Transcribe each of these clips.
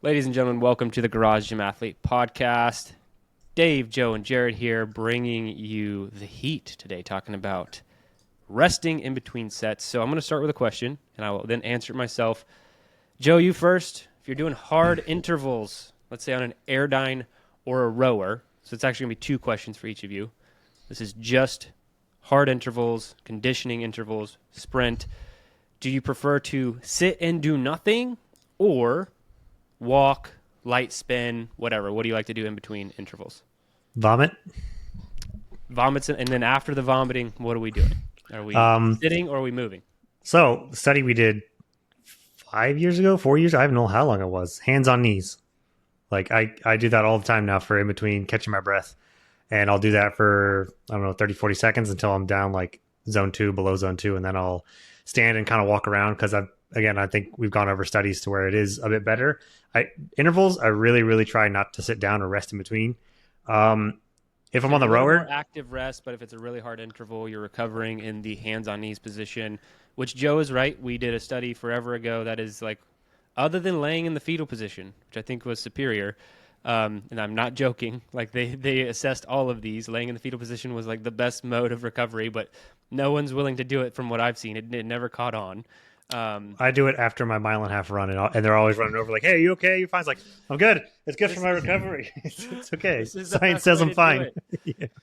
Ladies and gentlemen, welcome to the Garage Gym Athlete Podcast. Dave, Joe, and Jerred here bringing you the heat today, talking about resting in between sets. So I'm going to start with a question, and I will then answer it myself. Joe, you first. If you're doing hard intervals, let's say on an AirDyne or a rower, so it's actually going to be two questions for each of you. This is just hard intervals, conditioning intervals, sprint. Do you prefer to sit and do nothing or walk, light spin, whatever? What do you like to do in between intervals? Vomit. Vomits, and then after the vomiting, what are we doing? Are we sitting or are we moving? So the study we did 5 years ago, 4 years, I don't know how long it was, hands on knees. Like I do that all the time now for in between catching my breath. And I'll do that for, 30, 40 seconds until I'm down like zone 2, below zone 2. And then I'll stand and kind of walk around because I think we've gone over studies to where it is a bit better. Intervals, I really, really try not to sit down or rest in between. If I'm on the rower, more active rest, but if it's a really hard interval, you're recovering in the hands on knees position, which Joe is right. We did a study forever ago that is like, other than laying in the fetal position, which I think was superior, and I'm not joking, like they assessed all of these. Laying in the fetal position was like the best mode of recovery, but no one's willing to do it from what I've seen. It never caught on. I do it after my 1.5 mile run, and they're always running over like, "Hey, are you okay? You fine?" It's like, "I'm good. It's good for my recovery. It's okay. Science says I'm fine."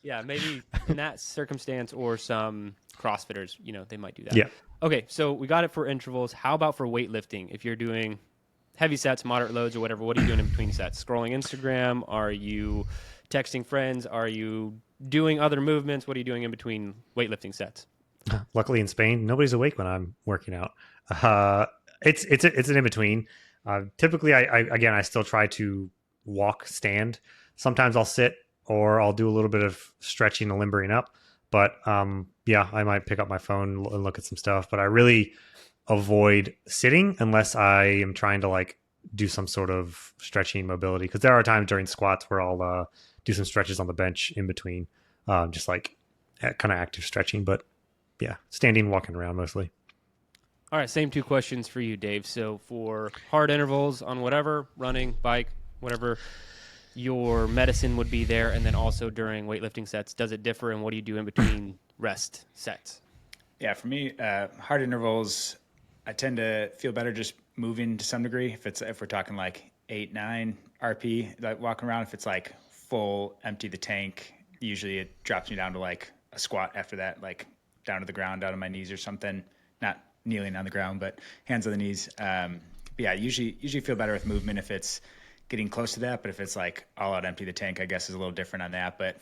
Yeah, maybe in that circumstance or some CrossFitters, they might do that. Yeah. Okay, so we got it for intervals. How about for weightlifting? If you're doing heavy sets, moderate loads, or whatever, what are you doing in between sets? Scrolling Instagram? Are you texting friends? Are you doing other movements? What are you doing in between weightlifting sets? Luckily in Spain, nobody's awake when I'm working out. It's an in between. Typically, I still try to walk, stand. Sometimes I'll sit or I'll do a little bit of stretching and limbering up. But I might pick up my phone and look at some stuff. But I really avoid sitting unless I am trying to like do some sort of stretching mobility. Because there are times during squats where I'll do some stretches on the bench in between, just like kind of active stretching. But yeah, standing, walking around mostly. All right, same two questions for you, Dave. So for hard intervals on whatever, running, bike, whatever, your medicine would be there. And then also during weightlifting sets, does it differ? And what do you do in between rest sets? Yeah, for me, hard intervals, I tend to feel better just moving to some degree. If we're talking like 8, 9 RP, like walking around, if it's like full empty the tank, usually it drops me down to like a squat after that, like down to the ground, down on my knees or something, not kneeling on the ground, but hands on the knees. Usually feel better with movement if it's getting close to that. But if it's like all out empty the tank, I guess is a little different on that. But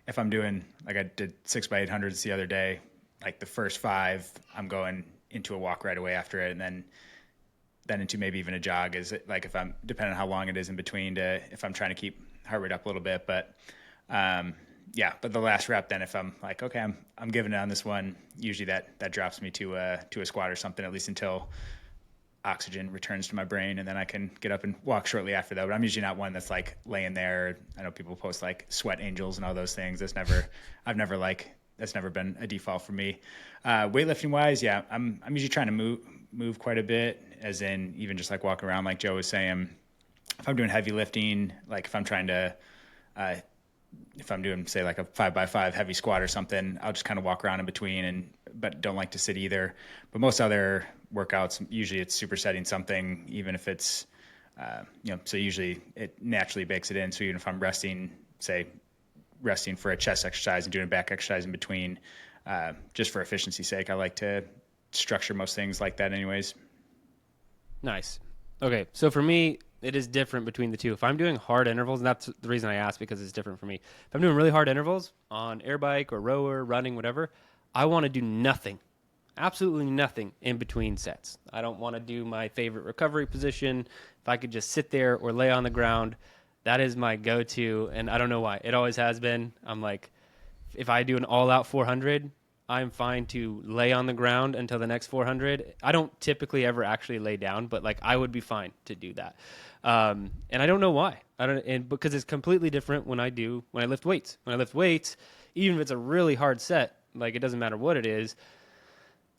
if I'm doing, like I did 6x800s the other day, like the first 5, I'm going into a walk right away after it. And then into maybe even a jog is it like, if I'm, depending on how long it is in between if I'm trying to keep heart rate up a little bit, but but the last rep, then if I'm like, okay, I'm giving it on this one, usually that drops me to a squat or something, at least until oxygen returns to my brain, and then I can get up and walk shortly after that. But I'm usually not one that's like laying there. I know people post like sweat angels and all those things. That's never been a default for me. Weightlifting wise, yeah, I'm usually trying to move quite a bit, as in even just like walking around, like Joe was saying. If I'm doing heavy lifting, like if I'm trying to if I'm doing, say, like a 5x5 heavy squat or something, I'll just kind of walk around in between, but don't like to sit either. But most other workouts, usually it's supersetting something, even if it's, so usually it naturally bakes it in. So even if I'm resting for a chest exercise and doing a back exercise in between, just for efficiency's sake, I like to structure most things like that anyways. Nice. Okay, so for me, it is different between the two. If I'm doing hard intervals, and that's the reason I asked, because it's different for me. If I'm doing really hard intervals on air bike or rower, running, whatever, I want to do nothing, absolutely nothing in between sets. I don't want to do my favorite recovery position. If I could just sit there or lay on the ground, that is my go-to, and I don't know why. It always has been. I'm like, if I do an all-out 400, I'm fine to lay on the ground until the next 400. I don't typically ever actually lay down, but like I would be fine to do that. And I don't know why. Because it's completely different when I lift weights. When I lift weights, even if it's a really hard set, like it doesn't matter what it is,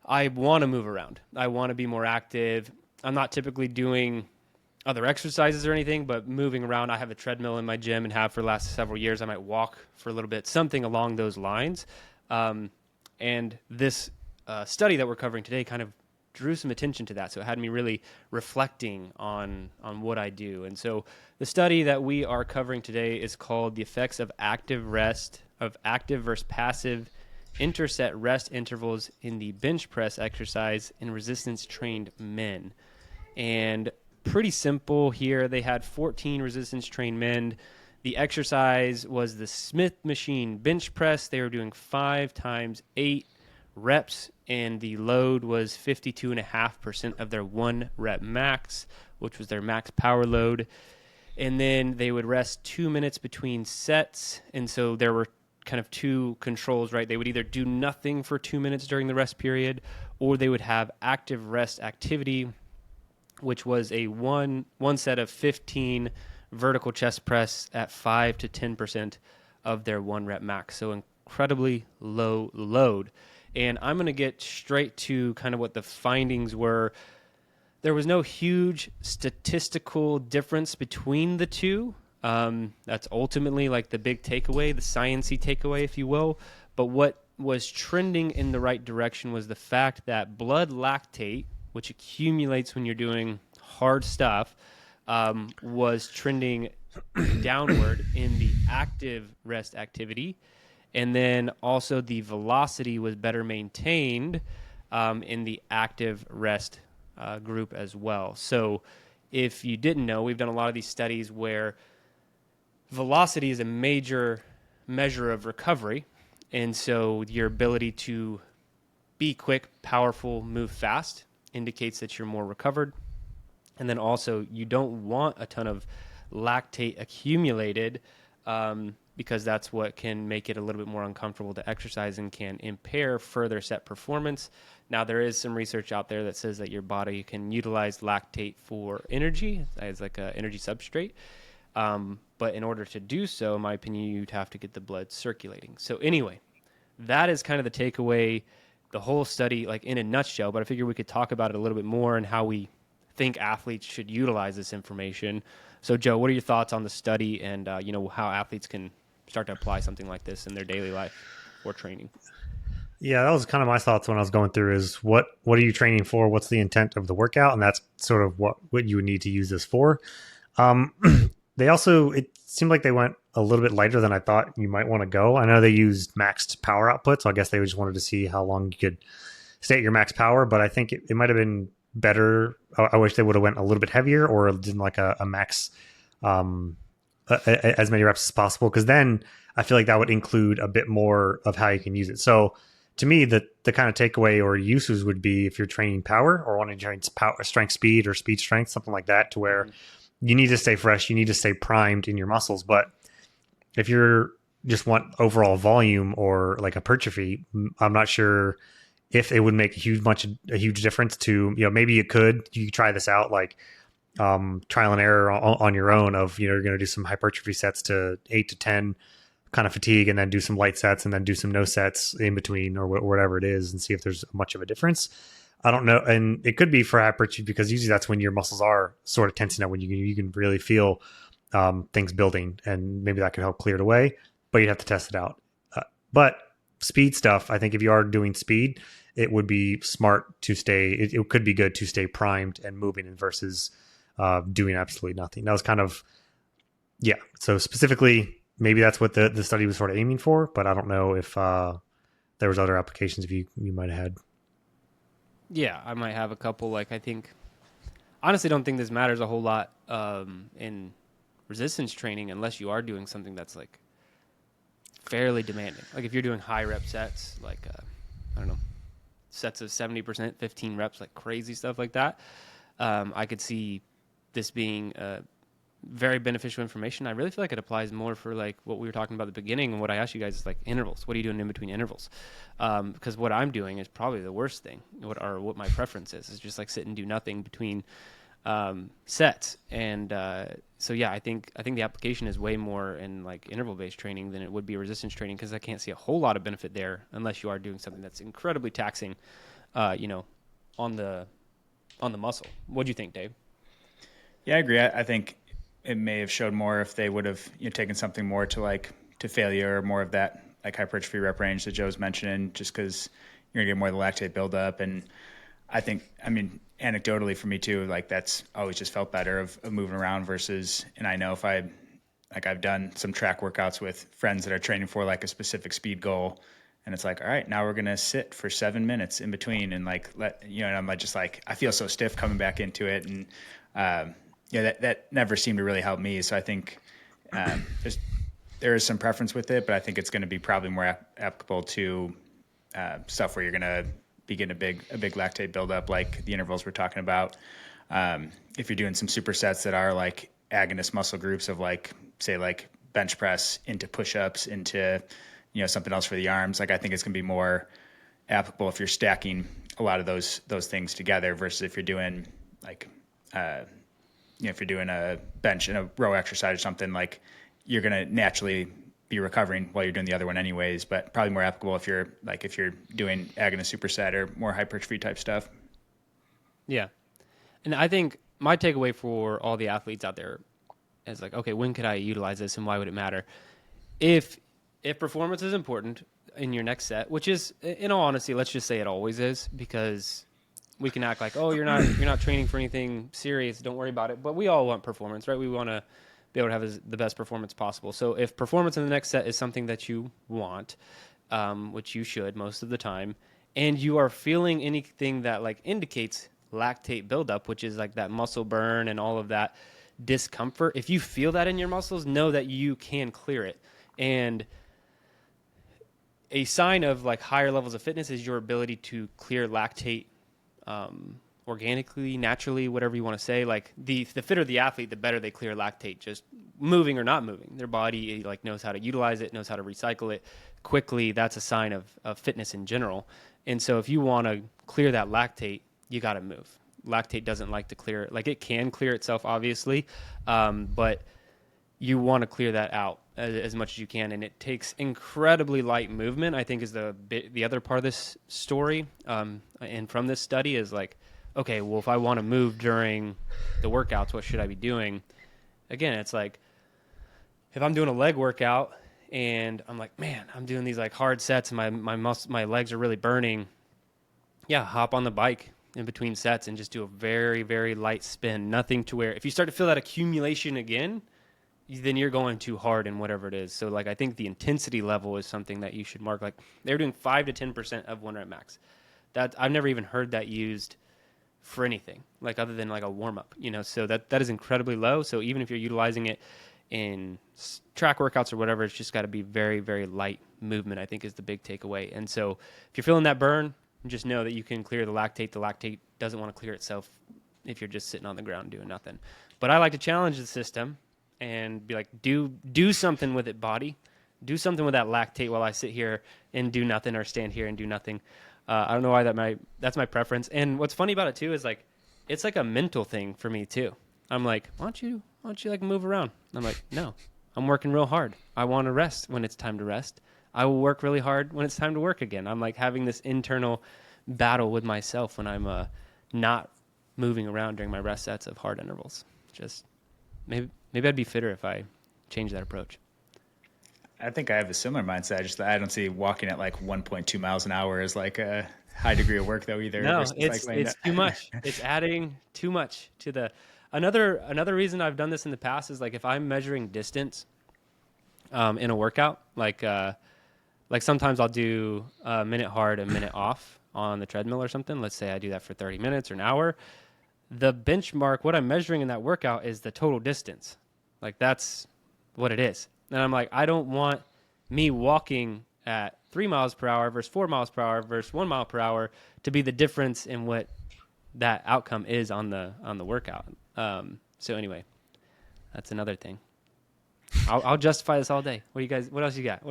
I want to move around. I want to be more active. I'm not typically doing other exercises or anything, but moving around. I have a treadmill in my gym and have for the last several years. I might walk for a little bit, something along those lines. And this study that we're covering today kind of drew some attention to that. So it had me really reflecting on what I do. And so the study that we are covering today is called The Effects of Active versus Passive Interset Rest Intervals in the Bench Press Exercise in Resistance Trained Men. And pretty simple here. They had 14 resistance trained men. The exercise was the Smith machine bench press. They were doing 5 times 8 reps, and the load was 52.5% of their 1 rep max, which was their max power load. And then they would rest 2 minutes between sets. And so there were kind of 2 controls, right? They would either do nothing for 2 minutes during the rest period, or they would have active rest activity, which was a one set of 15 vertical chest press at 5 to 10% of their 1 rep max. So incredibly low load. And I'm going to get straight to kind of what the findings were. There was no huge statistical difference between the two. That's ultimately like the big takeaway, the sciencey takeaway, if you will. But what was trending in the right direction was the fact that blood lactate, which accumulates when you're doing hard stuff, was trending downward in the active rest activity. And then also the velocity was better maintained in the active rest group as well. So if you didn't know, we've done a lot of these studies where velocity is a major measure of recovery. And so your ability to be quick, powerful, move fast indicates that you're more recovered. And then also you don't want a ton of lactate accumulated because that's what can make it a little bit more uncomfortable to exercise and can impair further set performance. Now, there is some research out there that says that your body can utilize lactate for energy as like an energy substrate. But in order to do so, in my opinion, you'd have to get the blood circulating. So anyway, that is kind of the takeaway, the whole study, like in a nutshell. But I figure we could talk about it a little bit more and how we think athletes should utilize this information. So, Joe, what are your thoughts on the study and how athletes can start to apply something like this in their daily life or training? Yeah, that was kind of my thoughts when I was going through is what are you training for? What's the intent of the workout? And that's sort of what you would need to use this for. They also, it seemed like they went a little bit lighter than I thought you might want to go. I know they used maxed power output, so I guess they just wanted to see how long you could stay at your max power, but I think it might have been better. I wish they would have went a little bit heavier or did like a max as many reps as possible, because then I feel like that would include a bit more of how you can use it. So to me, the kind of takeaway or uses would be if you're training power or wanting to train power, strength, speed, or speed strength, something like that, to where you need to stay fresh, you need to stay primed in your muscles. But if you're just want overall volume or like hypertrophy, I'm not sure if it would make a huge difference to, maybe you could try this out, like trial and error on your own of, you're going to do some hypertrophy sets to 8 to 10 kind of fatigue, and then do some light sets and then do some no sets in between or whatever it is, and see if there's much of a difference. I don't know. And it could be for hypertrophy because usually that's when your muscles are sort of tensing up, when you can really feel things building, and maybe that could help clear it away, but you'd have to test it out. But speed stuff, I think if you are doing speed, it would be smart to stay, it could be good to stay primed and moving versus doing absolutely nothing. That was kind of, yeah. So specifically, maybe that's what the study was sort of aiming for, but I don't know if there was other applications if you might have had. Yeah, I might have a couple. I think, honestly, don't think this matters a whole lot in resistance training unless you are doing something that's like fairly demanding. Like if you're doing high rep sets, like, I don't know, sets of 70%, 15 reps, like crazy stuff like that. I could see this being very beneficial information. I really feel like it applies more for like what we were talking about at the beginning, and what I asked you guys is like intervals. What are you doing in between intervals? Because what I'm doing is probably the worst thing. What my preference is just like sit and do nothing between sets. And so yeah, I think the application is way more in like interval based training than it would be resistance training, because I can't see a whole lot of benefit there unless you are doing something that's incredibly taxing, on the muscle. What do you think, Dave? Yeah, I agree. I think it may have showed more if they would have taken something more to like to failure or more of that like hypertrophy rep range that Joe's mentioning, just because you're gonna get more of the lactate buildup. And I think, I mean, anecdotally for me too, like that's always just felt better of moving around versus, and I know if I, like I've done some track workouts with friends that are training for like a specific speed goal. And it's like, all right, now we're going to sit for 7 minutes in between and like, and I'm just like, I feel so stiff coming back into it. And, yeah, that never seemed to really help me. So I think, there is some preference with it, but I think it's going to be probably more applicable to stuff where you're going to be getting a big lactate buildup, like the intervals we're talking about. If you're doing some supersets that are like agonist muscle groups of like, say, like bench press into push-ups into, something else for the arms, like I think it's going to be more applicable if you're stacking a lot of those things together versus if you're doing like, if you're doing a bench and a row exercise or something, like you're going to naturally be recovering while you're doing the other one anyways, but probably more applicable if you're doing agonist superset or more hypertrophy type stuff. Yeah. And I think my takeaway for all the athletes out there is like, okay, when could I utilize this and why would it matter? If performance is important in your next set, which is, in all honesty, let's just say it always is, because we can act like, oh, you're not training for anything serious, don't worry about it. But we all want performance, right? We want to be able to have the best performance possible. So if performance in the next set is something that you want, which you should most of the time, and you are feeling anything that like indicates lactate buildup, which is like that muscle burn and all of that discomfort, if you feel that in your muscles, know that you can clear it. And a sign of like higher levels of fitness is your ability to clear lactate organically, naturally, whatever you want to say. Like the fitter the athlete, the better they clear lactate, just moving or not moving. Their body like knows how to utilize it, knows how to recycle it quickly. That's a sign of fitness in general. And so if you want to clear that lactate, you got to move. Lactate doesn't like to clear, like it can clear itself, obviously, but you want to clear that out as much as you can, and it takes incredibly light movement, I think, is the other part of this story. And from this study is like, okay, well, if I want to move during the workouts, what should I be doing? Again, it's like if I'm doing a leg workout and I'm like, man, I'm doing these like hard sets and my legs are really burning. Yeah, hop on the bike in between sets and just do a very, very light spin. Nothing to where if you start to feel that accumulation again, then you're going too hard in whatever it is. So like I think the intensity level is something that you should mark. Like they're doing 5 to 10% of 1 rep max. That I've never even heard that used for anything like other than like a warm up, so that is incredibly low. So even if you're utilizing it in track workouts or whatever, it's just got to be very, very light movement, I think, is the big takeaway. And so if you're feeling that burn, just know that you can clear the lactate. The lactate doesn't want to clear itself if you're just sitting on the ground doing nothing. But I like to challenge the system and be like, do something with it, body. Do something with that lactate while I sit here and do nothing, or stand here and do nothing. I don't know why that's my preference. And what's funny about it too is like, it's like a mental thing for me too. I'm like, why don't you like move around? I'm like, no, I'm working real hard. I want to rest when it's time to rest. I will work really hard when it's time to work again. I'm like having this internal battle with myself when I'm not moving around during my rest sets of hard intervals. Just maybe I'd be fitter if I changed that approach. I think I have a similar mindset. I don't see walking at like 1.2 miles an hour as like a high degree of work though either. No, it's too much. It's adding too much to the. Another reason I've done this in the past is like if I'm measuring distance in a workout, like sometimes I'll do a minute hard, a minute off on the treadmill or something. Let's say I do that for 30 minutes or an hour. The benchmark, what I'm measuring in that workout is the total distance. Like that's what it is. And I'm like, I don't want me walking at 3 miles per hour versus 4 miles per hour versus 1 mile per hour to be the difference in what that outcome is on the workout. So anyway, that's another thing. I'll justify this all day. What else you got?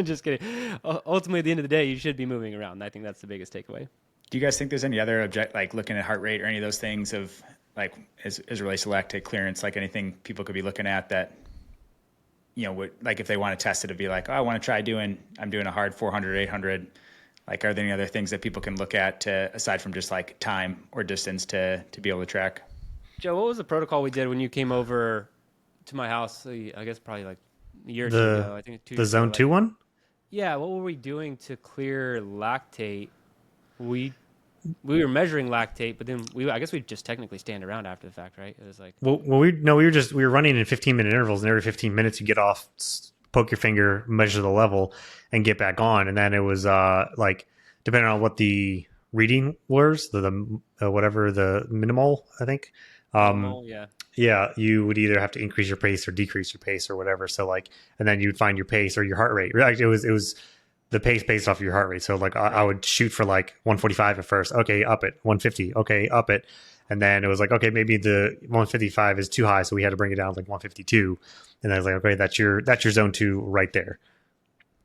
Just kidding. Ultimately, at the end of the day, you should be moving around. I think that's the biggest takeaway. Do you guys think there's any other like looking at heart rate or any of those things of like as it relates to lactate clearance, like anything people could be looking at that, like if they want to test it, it'd be like, oh, I'm doing a hard 400, 800. Like, are there any other things that people can look at aside from just like time or distance to be able to track? Joe, what was the protocol we did when you came over to my house? I guess probably like a year or two The ago. I think 2 the years ago. zone Like, two one. yeah, what were we doing to clear lactate? We we were measuring lactate, but then I guess we just technically stand around after the fact, right? It was like, Well, we were running in 15-minute intervals, and every 15 minutes you get off, poke your finger, measure the level, and get back on. And then it was like depending on what the reading was, the whatever the minimal, I think. Um, millimole, yeah. yeah, you would either have to increase your pace or decrease your pace or whatever. So like, and then you'd find your pace or your heart rate. Like it was the pace based off of your heart rate. So like I Right. would shoot for like 145 at first. Okay, up it. 150. Okay, up it. And then it was like, okay, maybe the 155 is too high, so we had to bring it down to like 152. And I was like, okay, that's your zone two right there.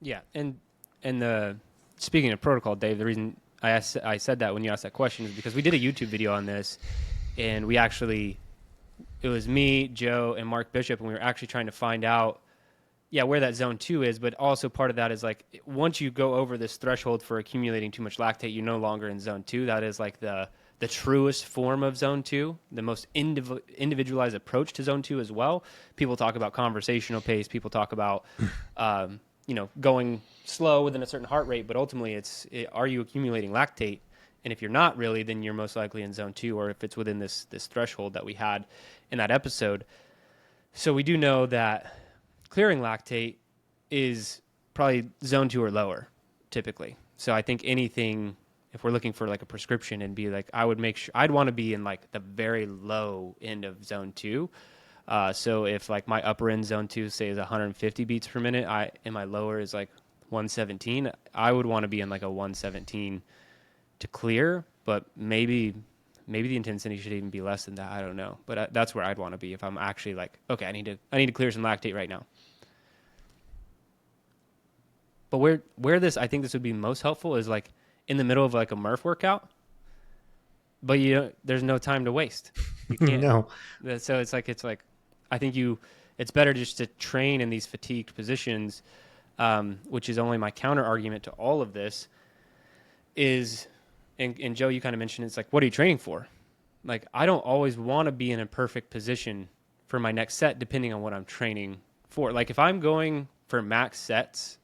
Yeah, and the speaking of protocol, Dave, the reason I said that when you asked that question is because we did a YouTube video on this, and we actually it was me, Joe, and Mark Bishop, and we were actually trying to find out, yeah, where that zone two is. But also part of that is like once you go over this threshold for accumulating too much lactate, you're no longer in zone two. That is like the truest form of zone two, the most individualized approach to zone two as well. People talk about conversational pace. People talk about, going slow within a certain heart rate. But ultimately, are you accumulating lactate? And if you're not really, then you're most likely in zone two, or if it's within this threshold that we had in that episode. So we do know that clearing lactate is probably zone two or lower, typically. So I think anything, if we're looking for like a prescription and be like, I would make sure I'd want to be in like the very low end of zone two. So if like my upper end zone two, say, is 150 beats per minute, and my lower is like 117, I would want to be in like a 117 to clear, but maybe the intensity should even be less than that. I don't know, but that's where I'd want to be if I'm actually like, okay, I need to clear some lactate right now. But where I think this would be most helpful is like in the middle of like a Murph workout, but there's no time to waste. You can't. No. So it's like I think it's better just to train in these fatigued positions, which is only my counter argument to all of this is. And Joe, you kind of mentioned it's like, what are you training for? Like, I don't always want to be in a perfect position for my next set, depending on what I'm training for. Like, if I'm going for max sets,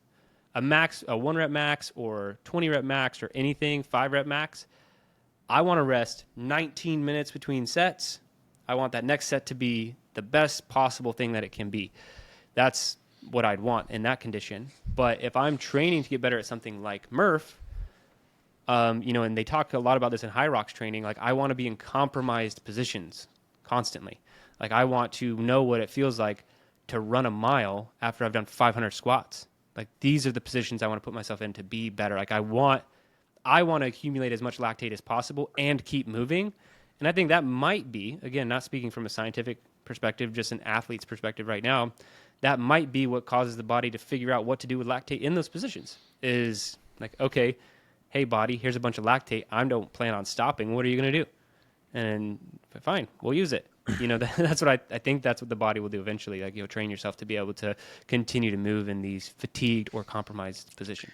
a 1 rep max or 20 rep max or anything, 5 rep max, I want to rest 19 minutes between sets. I want that next set to be the best possible thing that it can be. That's what I'd want in that condition. But if I'm training to get better at something like Murph, and they talk a lot about this in high rocks training. Like, I want to be in compromised positions constantly. Like, I want to know what it feels like to run a mile after I've done 500 squats. Like, these are the positions I want to put myself in to be better. Like, I want to accumulate as much lactate as possible and keep moving. And I think that might be, again, not speaking from a scientific perspective, just an athlete's perspective right now, that might be what causes the body to figure out what to do with lactate in those positions. Is like, okay, hey, body, here's a bunch of lactate. I don't plan on stopping. What are you going to do? And fine, we'll use it. That's what I think that's what the body will do eventually. Like, you'll train yourself to be able to continue to move in these fatigued or compromised positions.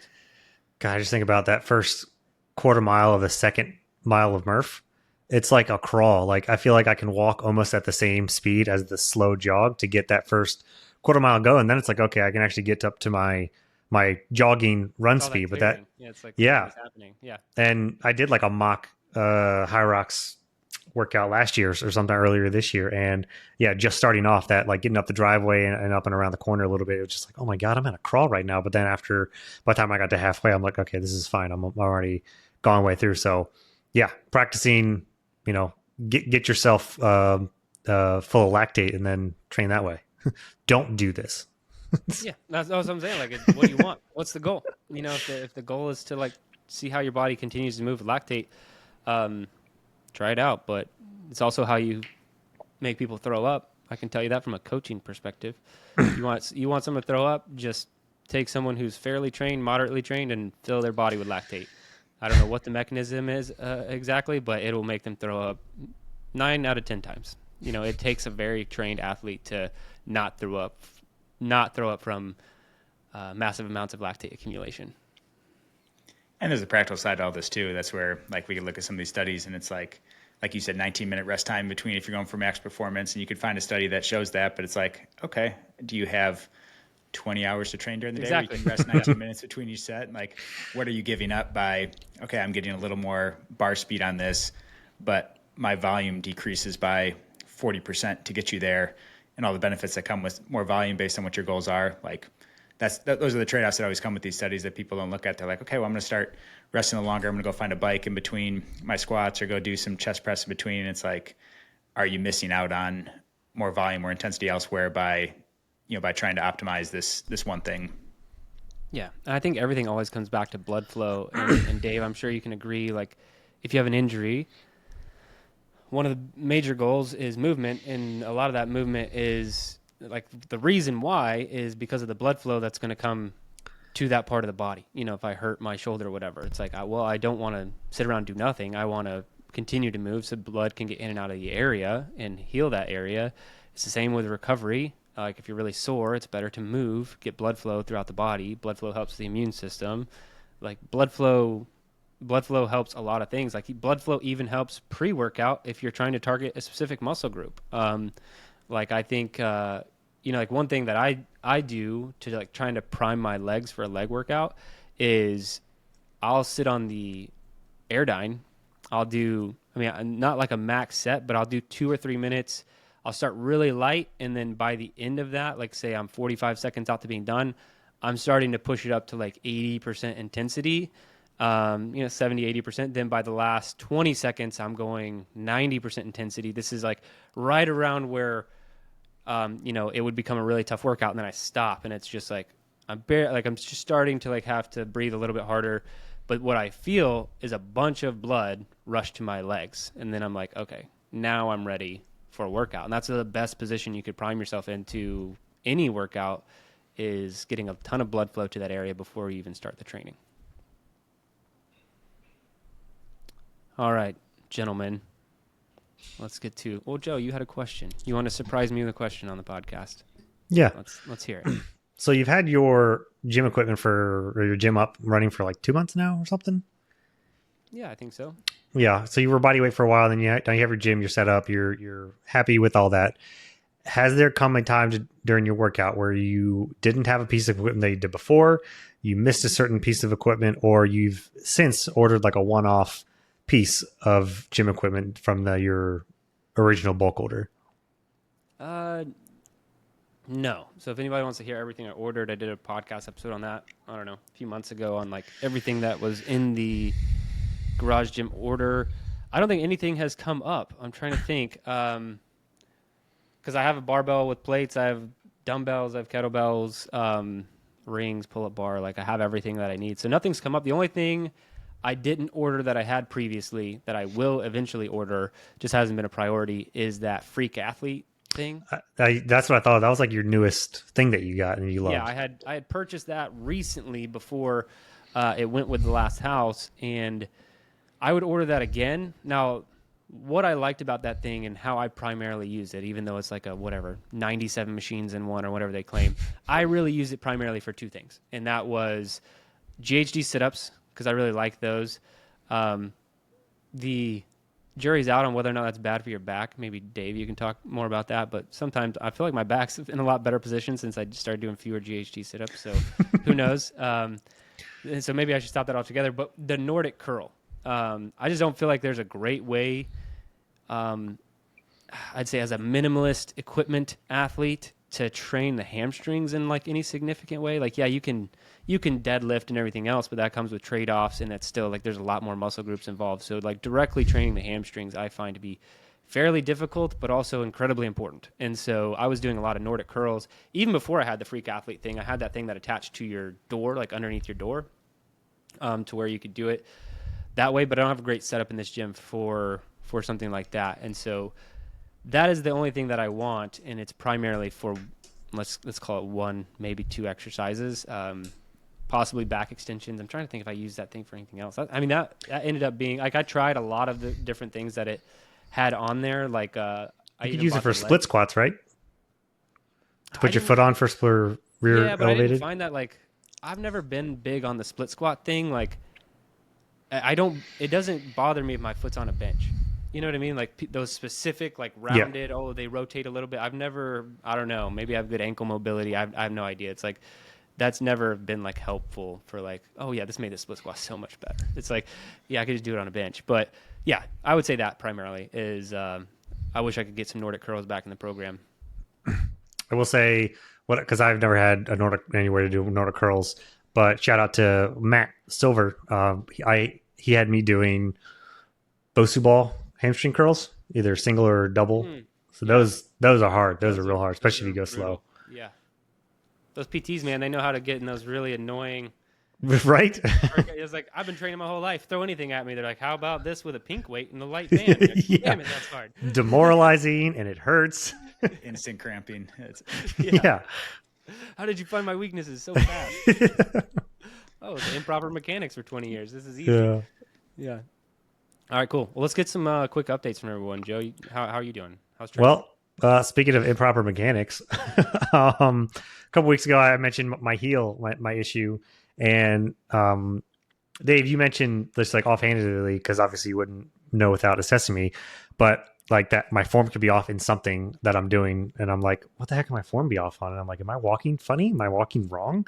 God, I just think about that first quarter mile of the second mile of Murph. It's like a crawl. Like, I feel like I can walk almost at the same speed as the slow jog to get that first quarter mile going. And then it's like, okay, I can actually get up to my jogging run speed. But that, yeah, it's like yeah. it's happening. Yeah. And I did like a mock high rocks workout last year or sometime earlier this year. And yeah, just starting off that, like getting up the driveway and up and around the corner a little bit, it was just like, oh my God, I'm in a crawl right now. But then by the time I got to halfway, I'm like, okay, this is fine. I'm already gone way through. So yeah, practicing, get yourself full of lactate and then train that way. Don't do this. Yeah, that's what I'm saying. Like, what do you want? What's the goal? If the goal is to like see how your body continues to move with lactate, try it out. But it's also how you make people throw up. I can tell you that from a coaching perspective. You want someone to throw up, just take someone who's fairly trained, moderately trained, and fill their body with lactate. I don't know what the mechanism is exactly, but it will make them throw up 9 out of 10 times. It takes a very trained athlete to not throw up from massive amounts of lactate accumulation. And there's a practical side to all this too. That's where, like, we can look at some of these studies and it's like like you said, 19-minute rest time between if you're going for max performance, and you could find a study that shows that. But it's like, okay, do you have 20 hours to train during the day where you can rest 19 minutes between each set? Like, what are you giving up by, okay, I'm getting a little more bar speed on this, but my volume decreases by 40% to get you there, and all the benefits that come with more volume based on what your goals are. Like, those are the trade-offs that always come with these studies that people don't look at. They're like, okay, well, I'm going to start resting a little longer. I'm going to go find a bike in between my squats or go do some chest press in between. And it's like, are you missing out on more volume or intensity elsewhere by trying to optimize this one thing? Yeah, and I think everything always comes back to blood flow. And Dave, I'm sure you can agree, like, if you have an injury, one of the major goals is movement, and a lot of that movement is, like, the reason why is because of the blood flow that's going to come to that part of the body. You know, if I hurt my shoulder or whatever, it's like, well, I don't want to sit around and do nothing. I want to continue to move so blood can get in and out of the area and heal that area. It's the same with recovery. Like, if you're really sore, it's better to move, get blood flow throughout the body. Blood flow helps the immune system. Like, blood flow helps a lot of things. Like, blood flow even helps pre-workout if you're trying to target a specific muscle group. Like, I think, like, one thing that I do to, like, trying to prime my legs for a leg workout is I'll sit on the AirDyne. I'll do, not like a max set, but I'll do 2 or 3 minutes. I'll start really light, and then by the end of that, like, say I'm 45 seconds out to being done, I'm starting to push it up to like 80% intensity, 70, 80%. Then by the last 20 seconds, I'm going 90% intensity. This is like right around where, it would become a really tough workout, and then I stop, and it's just like I'm just starting to, like, have to breathe a little bit harder. But what I feel is a bunch of blood rush to my legs, and then I'm like, okay, now I'm ready for a workout. And that's the best position you could prime yourself into any workout, is getting a ton of blood flow to that area before you even start the training. All right, gentlemen, let's get to, well, Joe, you had a question. You want to surprise me with a question on the podcast? Yeah. Let's hear it. So you've had your gym equipment or your gym up running for like 2 months now or something? Yeah, I think so. Yeah. So you were bodyweight for a while, then now you have your gym, you're set up, you're happy with all that. Has there come a time during your workout where you didn't have a piece of equipment that you did before, you missed a certain piece of equipment, or you've since ordered like a one-off piece of gym equipment from your original bulk order? No. So if anybody wants to hear everything I ordered, I did a podcast episode on that, I don't know, a few months ago, on like everything that was in the garage gym order. I don't think anything has come up. I'm trying to think. Because I have a barbell with plates, I have dumbbells, I have kettlebells, rings, pull-up bar. Like, I have everything that I need. So nothing's come up. The only thing I didn't order that I had previously that I will eventually order, just hasn't been a priority, is that freak athlete thing. That's what I thought. That was like your newest thing that you got and you loved. Yeah, I had purchased that recently before it went with the last house, and I would order that again. Now, what I liked about that thing and how I primarily use it, even though it's like 97 machines in one or whatever they claim, I really use it primarily for 2 things. And that was GHD sit-ups, because I really like those. The jury's out on whether or not that's bad for your back. Maybe Dave, you can talk more about that. But sometimes I feel like my back's in a lot better position since I started doing fewer GHD sit-ups. So who knows? So maybe I should stop that altogether. But the Nordic curl, I just don't feel like there's a great way, I'd say as a minimalist equipment athlete, to train the hamstrings in like any significant way. Like, yeah, you can deadlift and everything else, but that comes with trade-offs, and that's still like there's a lot more muscle groups involved. So like directly training the hamstrings I find to be fairly difficult, but also incredibly important. And so I was doing a lot of Nordic curls. Even before I had the freak athlete thing, I had that thing that attached to your door, like underneath your door, to where you could do it that way. But I don't have a great setup in this gym for something like that. And so that is the only thing that I want, and it's primarily for, let's call it 1, maybe 2 exercises, possibly back extensions. I'm trying to think if I use that thing for anything else. That ended up being, like, I tried a lot of the different things that it had on there. Like, you could use it for split squats, right? To put your foot on for rear but elevated. I didn't find that, like, I've never been big on the split squat thing. Like, it doesn't bother me if my foot's on a bench. You know what I mean? Like those specific, like Yeah. rounded. Oh, they rotate a little bit. I've never. I don't know. Maybe I have good ankle mobility. I have no idea. It's like that's never been like helpful for like. Oh yeah, this made the split squat so much better. It's like, yeah, I could just do it on a bench. But yeah, I would say that primarily is. I wish I could get some Nordic curls back in the program. I will say what because I've never had a Nordic anywhere to do Nordic curls, but shout out to Matt Silver. He had me doing Bosu ball hamstring curls, either single or double. So Yeah. those are hard. Those are real hard, Those especially if are you go brutal. slow. Yeah. Those PTs, man, they know how to get in those really annoying. Right? It's like I've been training my whole life. Throw anything at me. They're like, "How about this with a pink weight and a light band?" Like, Yeah. damn it, that's hard. Demoralizing and it hurts. Instant cramping. It's, Yeah. How did you find my weaknesses so fast? Oh, the improper mechanics for 20 years. This is easy. Yeah. Yeah. All right, cool. Well, let's get some quick updates from everyone. Joe, how are you doing? How's training? Well, speaking of improper mechanics, a couple weeks ago I mentioned my heel, my issue, and Dave, you mentioned this like offhandedly because obviously you wouldn't know without assessing me, but like that my form could be off in something that I'm doing, and I'm like, what the heck can my form be off on? And I'm like, am I walking funny? Am I walking wrong?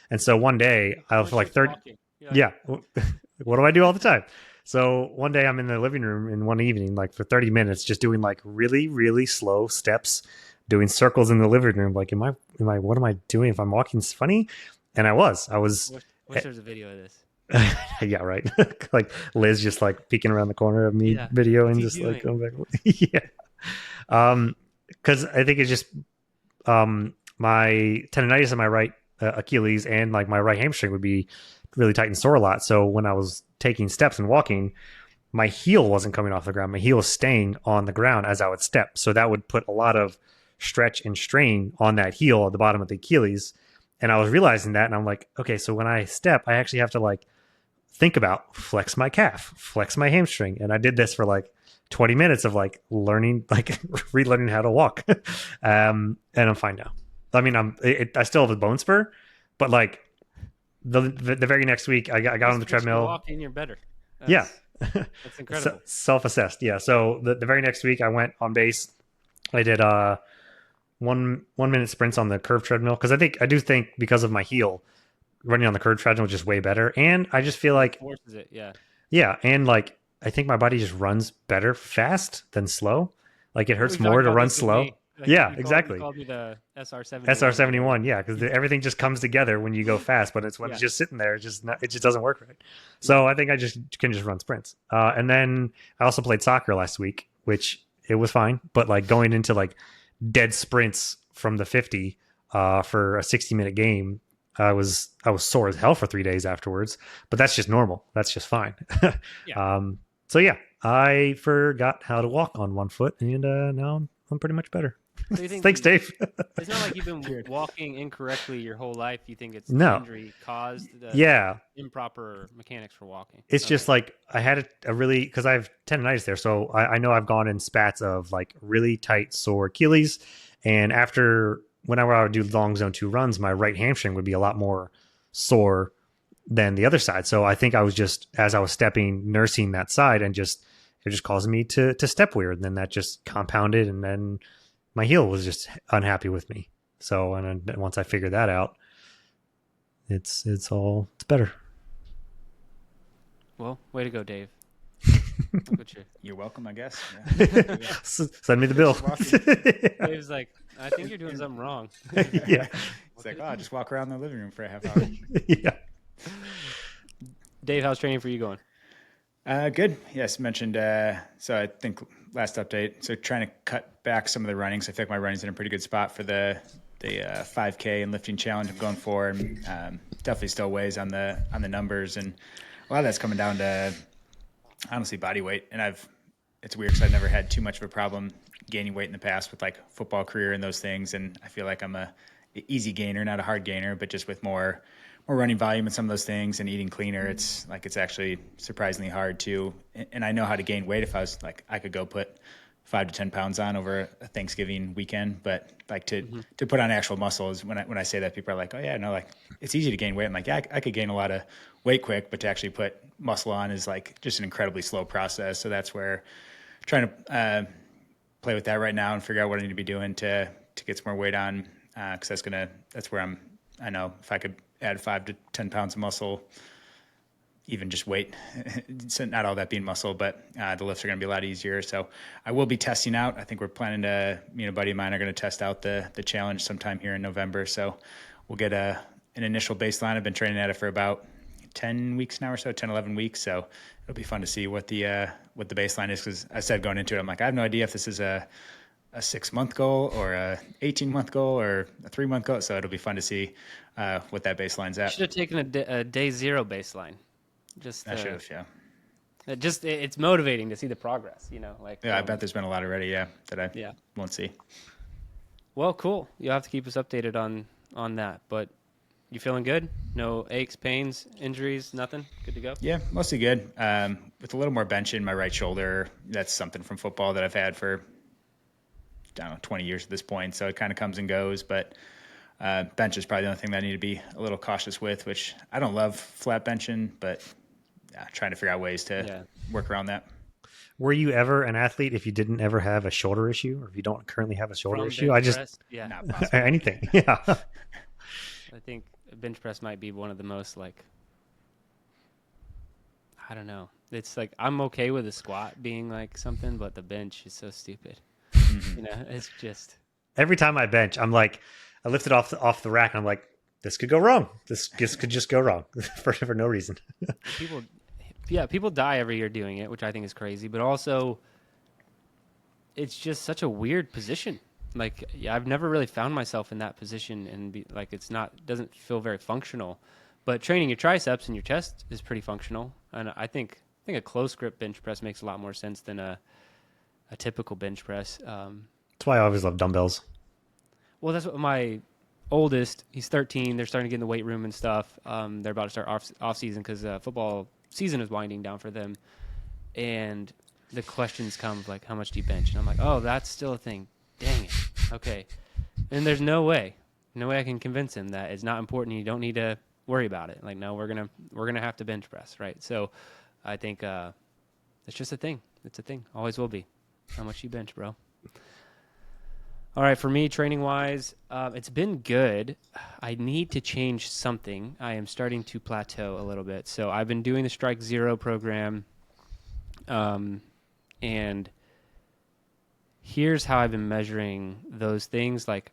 And so one day I was like 30. Yeah. What do I do all the time? So one day I'm in the living room in one evening, like for 30 minutes, just doing like really, really slow steps, doing circles in the living room. Like, what am I doing? If I'm walking funny? And I was, Wish there's a video of this. yeah, right. Like Liz just like peeking around the corner of me video and just like going back. Yeah. Cause I think it's just, my tendonitis in my right Achilles and like my right hamstring would be really tight and sore a lot. So when I was taking steps and walking, my heel wasn't coming off the ground. My heel was staying on the ground as I would step. So that would put a lot of stretch and strain on that heel at the bottom of the Achilles. And I was realizing that, and I'm like, okay, so when I step, I actually have to like think about flex my calf, flex my hamstring. And I did this for like 20 minutes of like learning, like relearning how to walk. And I'm fine now. I mean, I still have a bone spur, but like the very next week I got on the treadmill. Walking, you're better. Yeah. That's incredible. Self-assessed. Yeah. So the very next week I went on base. I did 1 minute sprints on the curved treadmill because I do think because of my heel, running on the curved treadmill is just way better. And I just feel like forces it. Yeah. Yeah, and like I think my body just runs better fast than slow. Like it hurts more to run slow. Like yeah, exactly. exactly. You called me the SR71. SR71, yeah, because everything just comes together when you go fast, but it's when it's just sitting there, it just doesn't work right. So I think I can just run sprints. And then I also played soccer last week, which it was fine, but like going into like dead sprints from the 50 for a 60-minute game, I was sore as hell for 3 days afterwards. But that's just normal. That's just fine. So yeah, I forgot how to walk on one foot, and now I'm pretty much better. So thanks, Dave. It's not like you've been walking incorrectly your whole life. You think it's injury caused the improper mechanics for walking. It's just like I had a really, because I have tendonitis there. So I know I've gone in spats of like really tight sore Achilles. And whenever I would do long zone 2 runs, my right hamstring would be a lot more sore than the other side. So I think I was just, as I was stepping, nursing that side, and it just caused me to step weird. And then that just compounded, and then my heel was just unhappy with me. So, and then once I figured that out, it's better. Well, way to go, Dave. You're welcome, I guess. Yeah. Send me the bill. Dave's like, I think you're doing something wrong. Yeah. It's like, oh, just walk around the living room for a half hour. Yeah. Dave, how's training for you going? Good. Yes, mentioned. So I think last update. So trying to cut back some of the running. So I feel like my running's in a pretty good spot for the 5K and lifting challenge I'm going for, and definitely still weighs on the numbers, and a lot of that's coming down to honestly body weight. And it's weird because I've never had too much of a problem gaining weight in the past with like football career and those things, and I feel like I'm a easy gainer, not a hard gainer, but just with more running volume and some of those things and eating cleaner, it's actually surprisingly hard too. And I know how to gain weight if I was like, I could go put 5 to 10 pounds on over a Thanksgiving weekend, but like to put on actual muscles, when I say that, people are like, oh yeah, no, like it's easy to gain weight. I'm like, yeah, I could gain a lot of weight quick, but to actually put muscle on is like just an incredibly slow process. So that's where trying to play with that right now and figure out what I need to be doing to get some more weight on, because that's where I know if I could add 5 to 10 pounds of muscle, even just weight, so not all that being muscle, but the lifts are going to be a lot easier. So I will be testing out. I think we're planning to, me and a buddy of mine are going to test out the challenge sometime here in November. So we'll get an initial baseline. I've been training at it for about 10 weeks now or so, 10, 11 weeks. So it'll be fun to see what the baseline is. Cause I said going into it, I'm like, I have no idea if this is a 6-month goal or a 18-month goal or a 3-month goal. So it'll be fun to see what that baseline's at. Should have taken a day zero baseline. I should have, yeah. It's motivating to see the progress, like. Yeah, I bet there's been a lot already, that I won't see. Well, cool. You'll have to keep us updated on that, but you feeling good? No aches, pains, injuries, nothing? Good to go? Yeah, mostly good. With a little more bench in my right shoulder. That's something from football that I've had for, I don't know, 20 years at this point. So it kind of comes and goes, but bench is probably the only thing that I need to be a little cautious with, which I don't love flat benching, but trying to figure out ways to work around that. Were you ever an athlete if you didn't ever have a shoulder issue, or if you don't currently have a shoulder issue? Not possible. Anything. Yeah. I think bench press might be one of the most, like, I don't know. It's like I'm okay with a squat being like something, but the bench is so stupid. It's just every time I bench, I'm like, I lift it off the rack, and I'm like, this could go wrong. This could just go wrong for no reason. People die every year doing it, which I think is crazy. But also, it's just such a weird position. Like, I've never really found myself in that position, and doesn't feel very functional. But training your triceps and your chest is pretty functional, and I think a close grip bench press makes a lot more sense than a typical bench press. That's why I always love dumbbells. Well, that's what my oldest, he's 13. They're starting to get in the weight room and stuff. They're about to start off season because football season is winding down for them. And the questions come like, how much do you bench? And I'm like, oh, that's still a thing. Dang it. Okay. And there's no way I can convince him that it's not important. You don't need to worry about it. Like, no, we're going to have to bench press. Right. So I think, it's just a thing. It's a thing. Always will be. How much you bench, bro? All right, for me, training-wise, it's been good. I need to change something. I am starting to plateau a little bit. So I've been doing the Strike Zero program, and here's how I've been measuring those things. Like,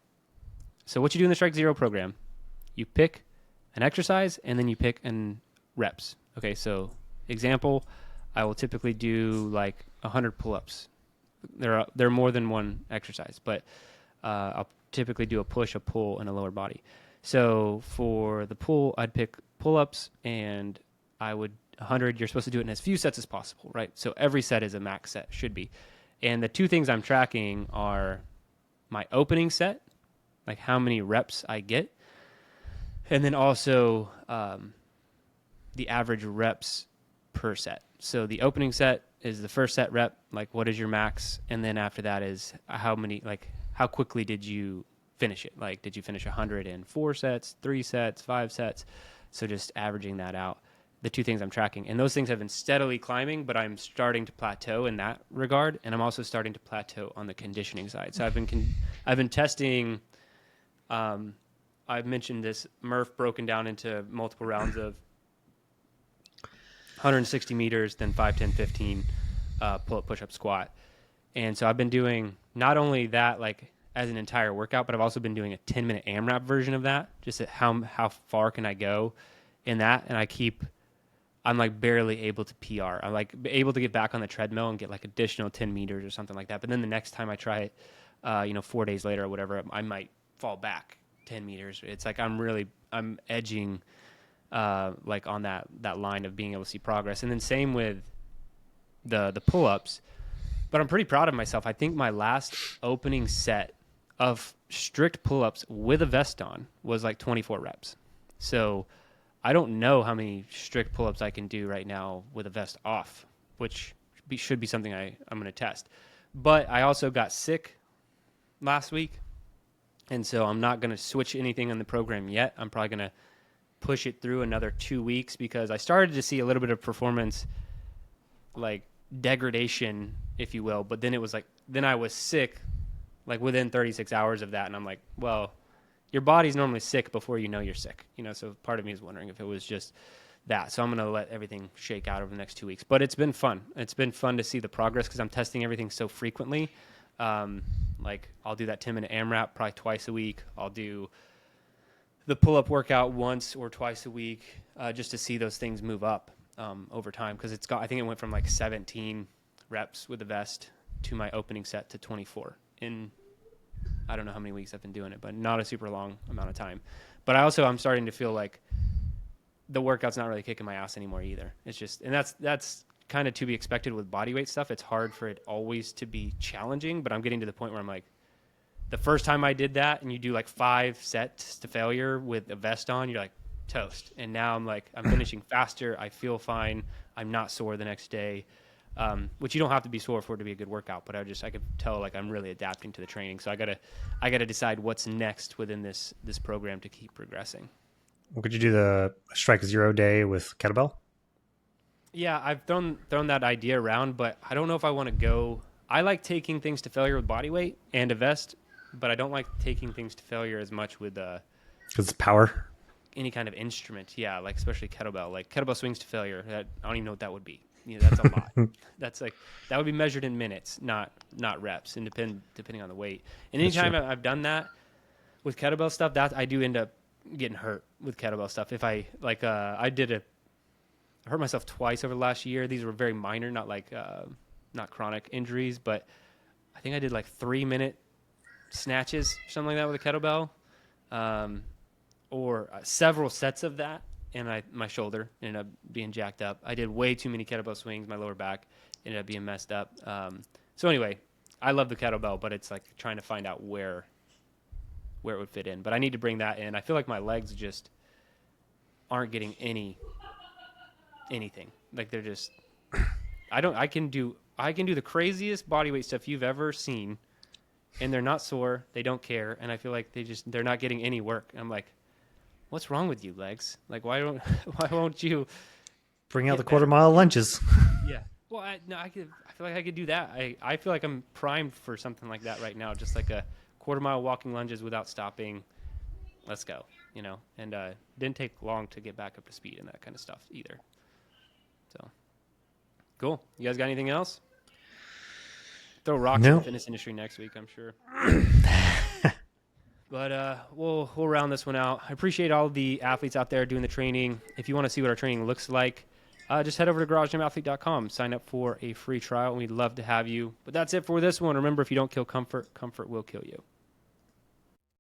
so what you do in the Strike Zero program, you pick an exercise, and then you pick an reps. Okay, so example, I will typically do like 100 pull-ups. There are more than one exercise, but I'll typically do a push, a pull, and a lower body. So for the pull, I'd pick pull-ups, and I would 100. You're supposed to do it in as few sets as possible, right? So every set is a max set, should be. And the two things I'm tracking are my opening set, like how many reps I get, and then also the average reps per set. So the opening set is the first set rep, like what is your max? And then after that is how quickly did you finish it? Like, did you finish 100 in 4 sets, 3 sets, 5 sets? So just averaging that out, the two things I'm tracking. And those things have been steadily climbing, but I'm starting to plateau in that regard. And I'm also starting to plateau on the conditioning side. So I've been testing, I've mentioned this Murph broken down into multiple rounds of 160 meters, then 5, 10, 15 pull-up, push-up, squat. And so I've been doing not only that like as an entire workout, but I've also been doing a 10-minute AMRAP version of that, just at how far can I go in that. And I'm like barely able to PR. I'm like able to get back on the treadmill and get like additional 10 meters or something like that. But then the next time I try it, 4 days later or whatever, I might fall back 10 meters. It's like I'm edging like on that line of being able to see progress. And then same with the pull-ups, but I'm pretty proud of myself. I think my last opening set of strict pull-ups with a vest on was like 24 reps. So I don't know how many strict pull-ups I can do right now with a vest off, which should be something I'm going to test. But I also got sick last week, and so I'm not going to switch anything on the program yet. I'm probably going to push it through another 2 weeks because I started to see a little bit of performance like degradation, if you will. But then it was like, then I was sick, like within 36 hours of that. And I'm like, well, your body's normally sick before you know you're sick, so part of me is wondering if it was just that. So I'm going to let everything shake out over the next 2 weeks, but it's been fun. It's been fun to see the progress because I'm testing everything so frequently. Like I'll do that 10-minute AMRAP probably twice a week. I'll do the pull-up workout once or twice a week, just to see those things move up, over time. Cause I think it went from like 17 reps with the vest to my opening set to 24 in, I don't know how many weeks I've been doing it, but not a super long amount of time. But I'm starting to feel like the workout's not really kicking my ass anymore either. It's just, and that's kind of to be expected with body weight stuff. It's hard for it always to be challenging, but I'm getting to the point where I'm like, the first time I did that and you do like 5 sets to failure with a vest on, you're like toast. And now I'm like, I'm finishing faster. I feel fine. I'm not sore the next day. Which you don't have to be sore for it to be a good workout, but I could tell like I'm really adapting to the training. So I gotta decide what's next within this program to keep progressing. Well, could you do the strike 0 day with kettlebell? Yeah, I've thrown that idea around, but I don't know if I want to go. I like taking things to failure with body weight and a vest, but I don't like taking things to failure as much with because it's power. Any kind of instrument. Yeah, like especially kettlebell. Like kettlebell swings to failure. I don't even know what that would be. That's a lot. That's like, that would be measured in minutes, not reps, and depending on the weight. And anytime I've done that with kettlebell stuff, that I do end up getting hurt with kettlebell stuff. If I like, I hurt myself twice over the last year. These were very minor, not like not chronic injuries, but I think I did like 3-minute snatches or something like that with a kettlebell, or several sets of that. And my shoulder ended up being jacked up. I did way too many kettlebell swings. My lower back ended up being messed up. So anyway, I love the kettlebell, but it's like trying to find out where it would fit in. But I need to bring that in. I feel like my legs just aren't getting anything. Like they're just, I can do the craziest body weight stuff you've ever seen, and they're not sore. They don't care. And I feel like they're not getting any work. And I'm like, what's wrong with you, legs? Like, why won't you bring out the quarter-mile lunges? Yeah. Well, I feel like I could do that. I feel like I'm primed for something like that right now. Just like a quarter-mile walking lunges without stopping. Let's go, And didn't take long to get back up to speed and that kind of stuff either. So, cool. You guys got anything else? Throw rocks in the fitness industry next week, I'm sure. But we'll round this one out. I appreciate all the athletes out there doing the training. If you want to see what our training looks like, just head over to garagegymathlete.com. Sign up for a free trial, and we'd love to have you. But that's it for this one. Remember, if you don't kill comfort, comfort will kill you.